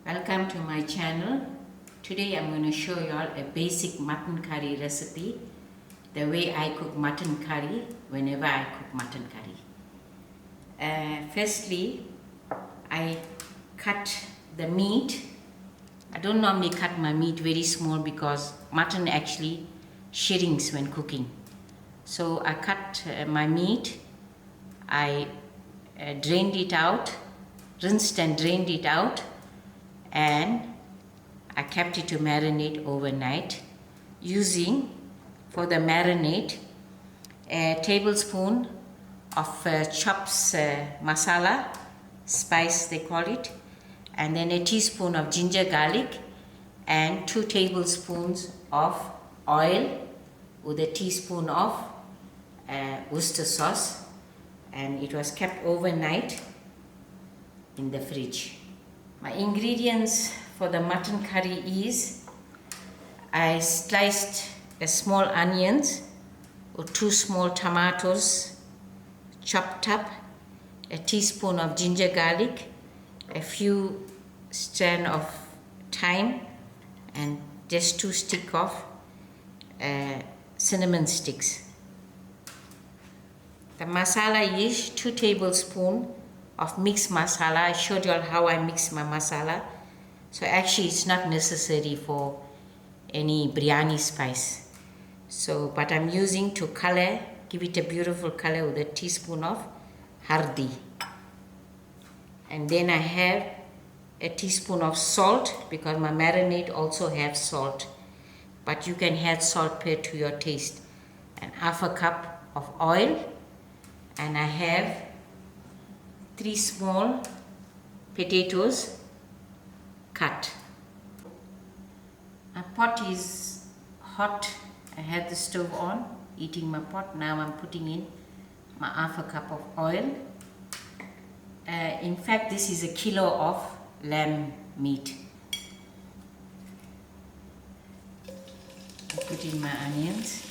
Welcome to my channel. Today I'm going to show you all a basic mutton curry recipe, the way I cook mutton curry whenever I cook mutton curry. Firstly, I cut the meat. I don't normally cut my meat very small because mutton actually shrinks when cooking. So I cut my meat, I drained it out, rinsed and drained it out, and I kept it to marinate overnight using, for the marinade, a tablespoon of chops masala, spice they call it, and then a teaspoon of ginger garlic and 2 tablespoons of oil with a teaspoon of Worcestershire sauce, and it was kept overnight in the fridge. My ingredients for the mutton curry is I sliced a small onions or 2 small tomatoes chopped up, a teaspoon of ginger garlic, a few strands of thyme, and just 2 sticks of cinnamon sticks. The masala is 2 tablespoons of mixed masala. I showed you all how I mix my masala. So actually it's not necessary for any biryani spice. So, but I'm using to color, give it a beautiful color, with a teaspoon of HURDEE. And then I have a teaspoon of salt because my marinade also has salt. But you can add salt per to your taste. And half a cup of oil. And I have 3 small potatoes cut. My pot is hot. I have the stove on, heating my pot. Now I'm putting in my half a cup of oil. In fact, this is 1 kilo of lamb meat. I put in my onions.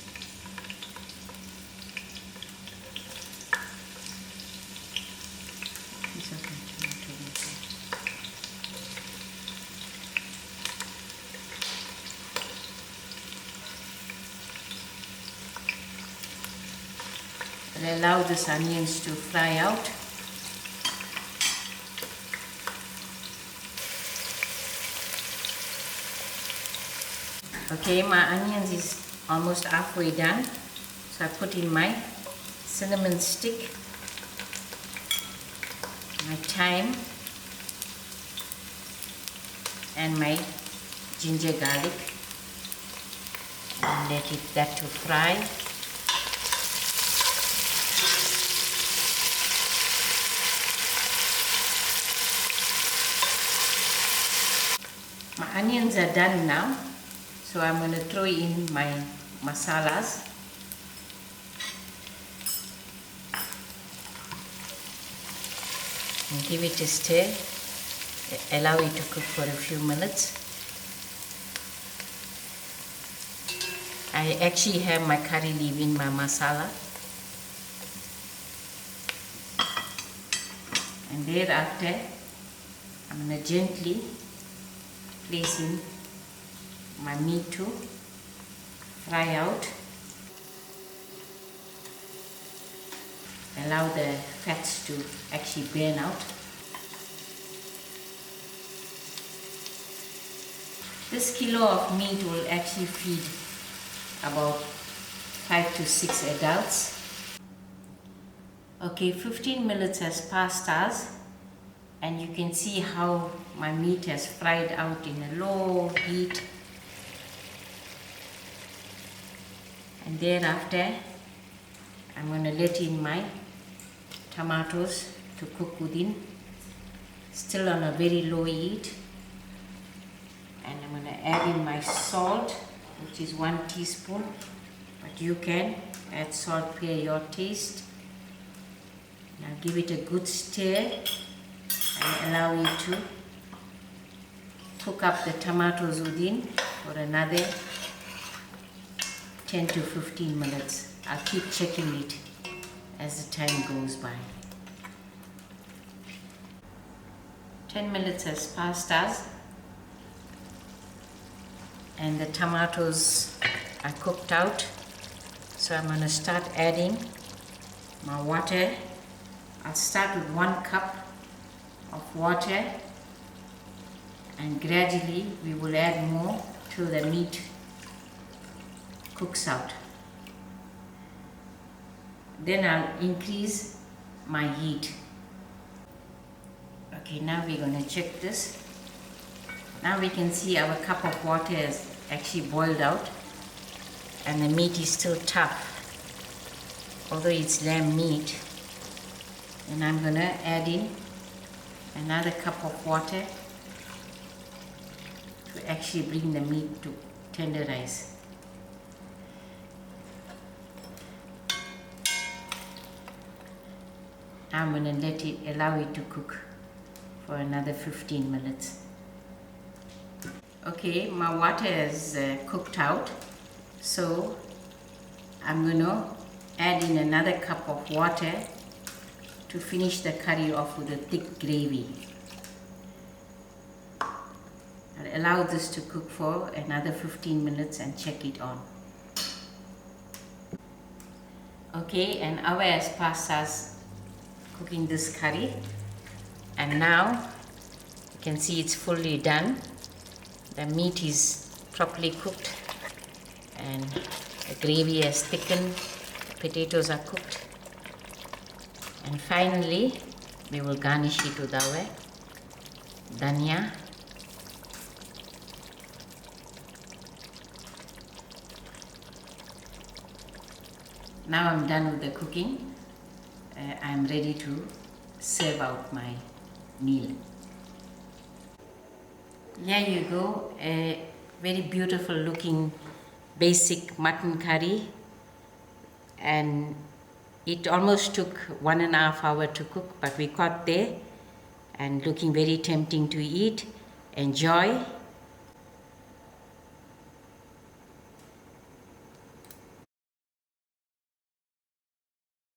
I'll allow these onions to fry out. Okay, my onions is almost halfway done. So I put in my cinnamon stick, my thyme, and my ginger garlic, and let that to fry. My onions are done now, so I'm going to throw in my masalas. And give it a stir, allow it to cook for a few minutes. I actually have my curry leaf in my masala. And thereafter, I'm going to gently place in my meat to fry out. Allow the fats to actually burn out. This kilo of meat will actually feed about 5 to 6 adults. Okay, 15 minutes has passed us, and you can see how my meat has fried out in a low heat. And thereafter, I'm going to let in my tomatoes to cook within, still on a very low heat. And I'm going to add in my salt, which is 1 teaspoon, but you can add salt per your taste. Now give it a good stir and allow it to cook up the tomatoes within for another 10 to 15 minutes. I'll keep checking it as the time goes by. 10 minutes has passed us, and the tomatoes are cooked out. So I'm going to start adding my water. I'll start with 1 cup of water, and gradually we will add more till the meat cooks out. Then I'll increase my heat. Okay, now we're going to check this. Now we can see our cup of water has actually boiled out, and the meat is still tough, although it's lamb meat. And I'm going to add in another cup of water to actually bring the meat to tenderize. I'm going to allow it to cook for another 15 minutes. Okay, my water is cooked out, so I'm going to add in another cup of water to finish the curry off with a thick gravy. I'll allow this to cook for another 15 minutes and check it on. Okay, an hour has passed us cooking this curry, and now you can see it's fully done. The meat is properly cooked and the gravy has thickened, the potatoes are cooked, and finally we will garnish it with our dhania, now I'm done with the cooking. I'm ready to serve out my meal. Here you go, a very beautiful looking basic mutton curry, and it almost took 1.5 hours to cook, but we got there and looking very tempting to eat. Enjoy.